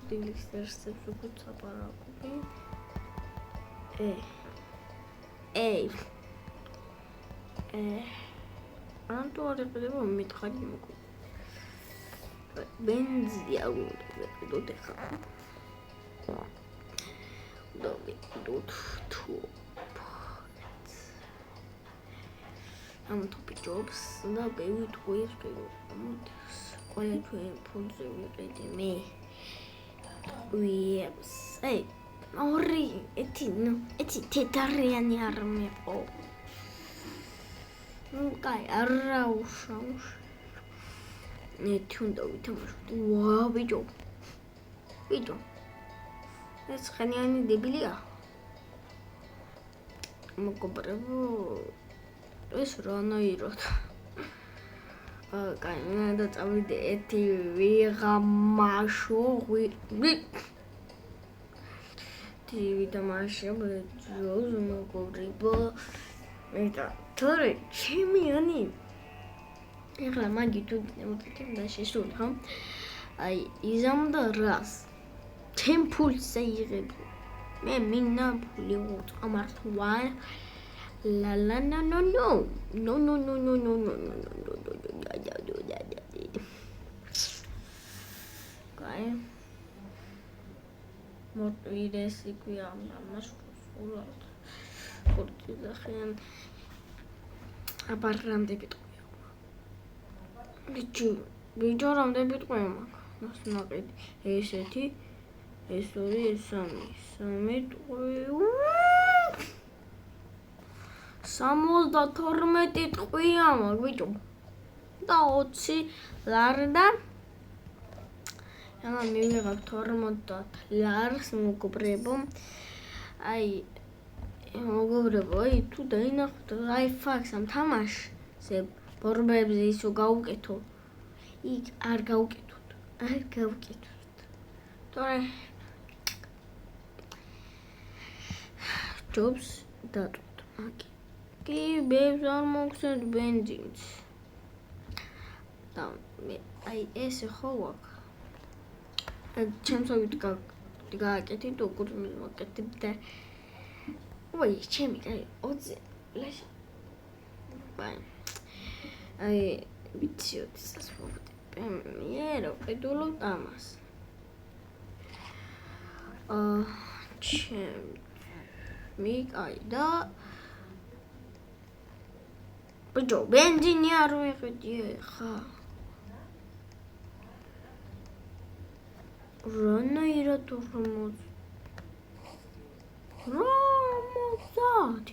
დილის ვერსებს უკვე საპარაკობი. ანტო არ ეყდება მითხარი მოგო. ბენზია ვიყიდოთ ახლა. დავიყიდოთ თუ. ამ ტოპი ჯობს და ბევრი ტყუის გამოდის. ყველა ჩვენ ფონზე ვიყიდე მე. ტყუებს. ორი, ეთი თეთრიანი არ მეყო. კაი, არა უშავს. ეთი უნდა ვითამაშოთ. ვა, ბიჭო. ეს ხენიანი დებილია. მოგობრებო. ეს რანაირად. კაი, მე და წავიდე ეთი ვიღამაშო. ვიდამაშო, ჯოს მოგობრებო. მეტა თორე ჩემი ანი ეხლა მაგი თუ მოვიტანე და შესულ ხომ აი იზამდა რას ჩემ ფულს აიღებ მე მინა ფული ამართვა ლა ლა ნო ნო ნო ნო ნო ნო ნო ნო ნო კაი მოტვირეს იქვე ამას ულად კორტი დახენ აბარამდე ბიტყვია ბიჭო რამდენი ბიტყვია მაგ ნაყიდი ესეთი ეს ორი ეს სამი ტყვია 72 ტყვია მაგ ბიჭო და 20 ლარდა ამა მივიღებ 50 ლარს მოგობრებო აი მოგობრებო აი თუ დაინახოთ აი ფაქს ამ თამაშზე ბორბებზე ისო გავუკეთო იქ არ გავუკეთოთ თორე ჯობს დატვით მაგი კი ბებს არ მოგცემთ ბენზინს და აი ესე ხო ვაკ ჩემსავით გააკეთე თუ კურმის მოკეთე და ой, ჩემი კაი 20 ლაშა ბაი აი ვიციოთ სასწაულები მე რა ვყიდულობ ამას ჩემი კაი და ბიჭო ბენზინი არ ვიყიდი ხა რანაირად 50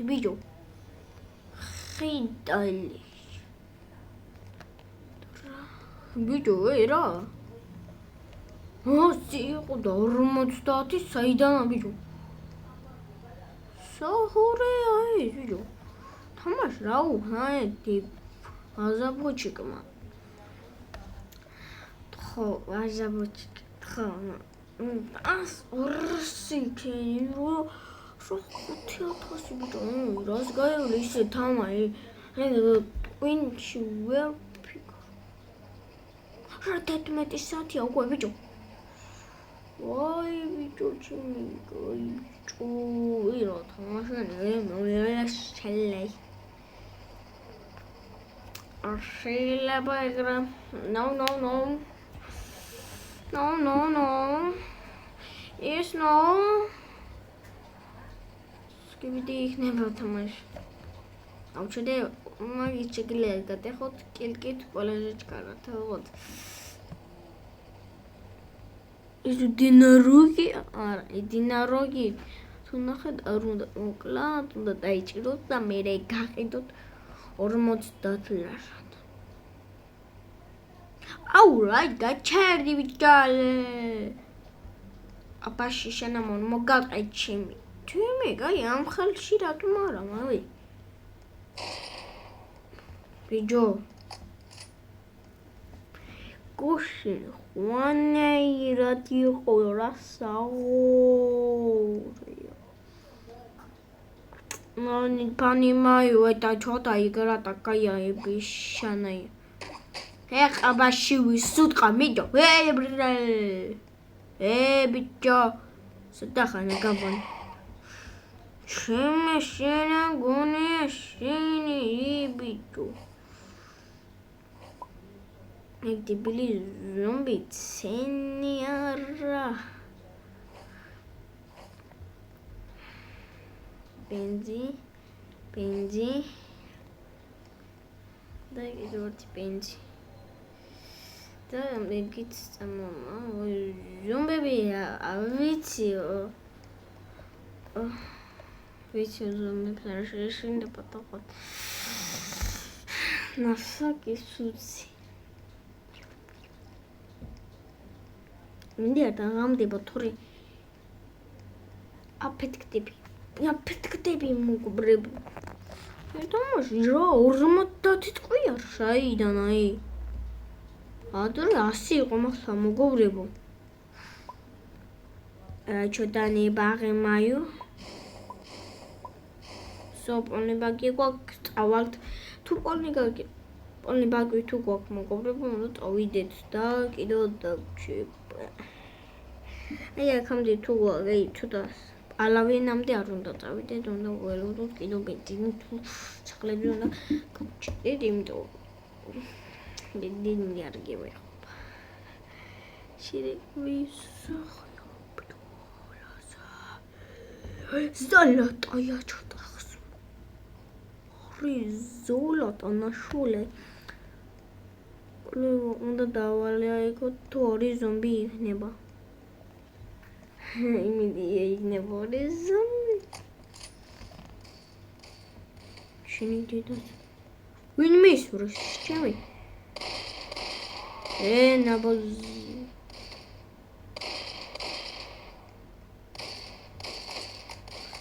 ბიჭო ხიდალი ბიჭო რა მოსი იყო და 50 საიდანა ბიჭო საჰურია ეს ბიჭო თამაშ რა უჰაედი აზაბოჩიკმა ხო აზაბოჩიკ ხო ას ორსიკენი რო 5000 ბიჭო რას გაივლი ისე თამაში ტვინში ვერ ფიქრ რა 11 საათია უკვე ბიჭო ვაი ბიჭო ჩემი ბიჭო ვირო თამაშანი მოვიაშელე არ შეიძლება ეგრე no yes no скибиди იქნება თამაში აუჩდე მაგის ჩეგლია გადახოთ კილკით ყველაზე ჩქარად თქოთ ეს დინაროგი არა დინაროგი თუ ნახეთ არ უნდა მოკლათ უნდა დაიჭიროთ და მე გაყიდოთ 50 ლარად აუ რა გაჩერდი ბიჭალე აბაში შენამონ მოგაყედ ჩემი თუმე გაი ამ ხალში რატომ არა მოვი ბიჭო გოში ხვანაირად იყო რა საურია მანი პანიმაიო eta ჩოტა იგრა такая ებიშანაი ეხ აბაში ვისუტყა მიდო ბიჭო სადახანე გაბონი ჩემი შენა გონია შენი ბიჭო დებილი ზომბი ცენი არა ბენზი და ისეთი ბენზი და მეგიც წამომა ზომბები ვიცი ზომბებს არ შეიძლება პატაყოთ ნასაკი სუცი მინდა დაღამდება თორე აფეთქდები მოგბრები ეთამაში რა 50 წყვი არ საიდან აი ადრე 100 იყო მაგა მოგოვრებო ჩოდანი ბაღი მაიუ სოპონი ბაგი გვაქვს წავალთ თუ პოლი ბაგი თუ გვაქვს მოგოვრებო უნდა წავიდეთ და კიდევ დაგჭირდება აი აქამდე თუ აი ცოტა ალავინამდე არ უნდა წავიდეთ უნდა ველოდოთ კიდევ ბენზინი თუ სახლები უნდა გავჭირდეთ იმიტომ ბენზინი არ გევერხობა ზოლოტა ჩოტახს ზოლოტა ნაშულე უნდა დავალე აიქო თუ ორი ზომბი იქნება იმედია იქნება ორი ზომბი შენი დედა ვინ მისურს ჩემი ნაბოზ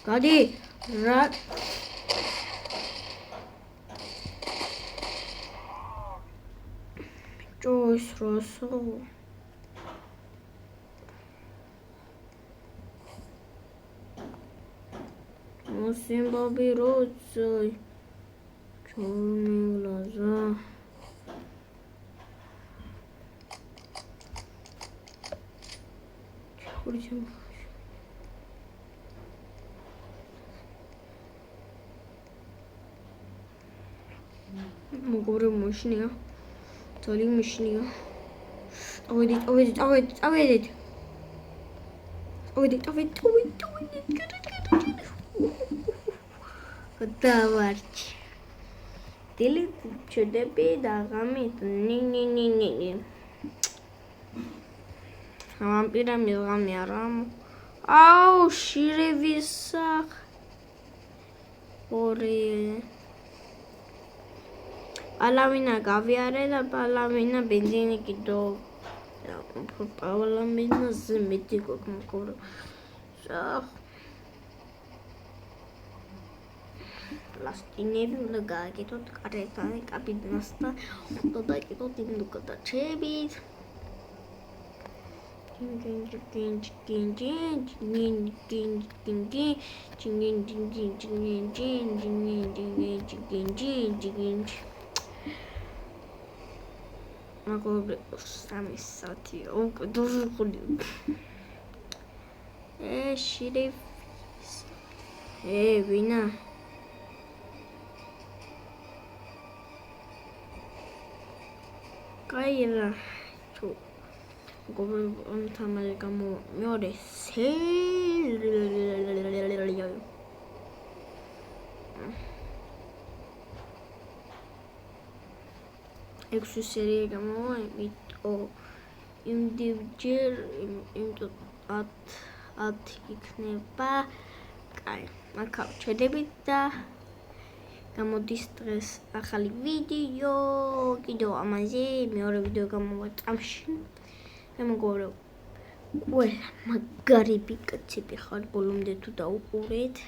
გადი რა ჯოს როსო მოსიმბაბი როცი ჩონილაზა ჩურჩემ მოგობრე მოშნია თოლი მოშნია ავედით დავარჩ დილი ჩუდები დაღამით ნი ვამპირა მიღამი არა აუ შირევისა ორი პალავინა გავიარე და პალავინა ბენზინი კიდო პალავინა ზმეთი გოგმოგორო პლასტინები უნდა გააკეთოთ კართან კაბინას და უნდა დააკეთოთ იმ გადაჭრებით მოგობრე სამი საათი დურღული შირიფ ვინა კაირა თუ მოგობრე თამარი გამო მეორე ექვსი სერია გამოვა იმიტომ იმდივჯერ იმიტომ 10 იქნება კაი აქ ჩედებით და გამოდის დღეს ახალი ვიდეო კიდევ ამაზე მეორე ვიდეო გამოვა წამში მეგობრებო ყველა მაგარები კაცები ხარ ბოლომდე თუ დაუყურეთ.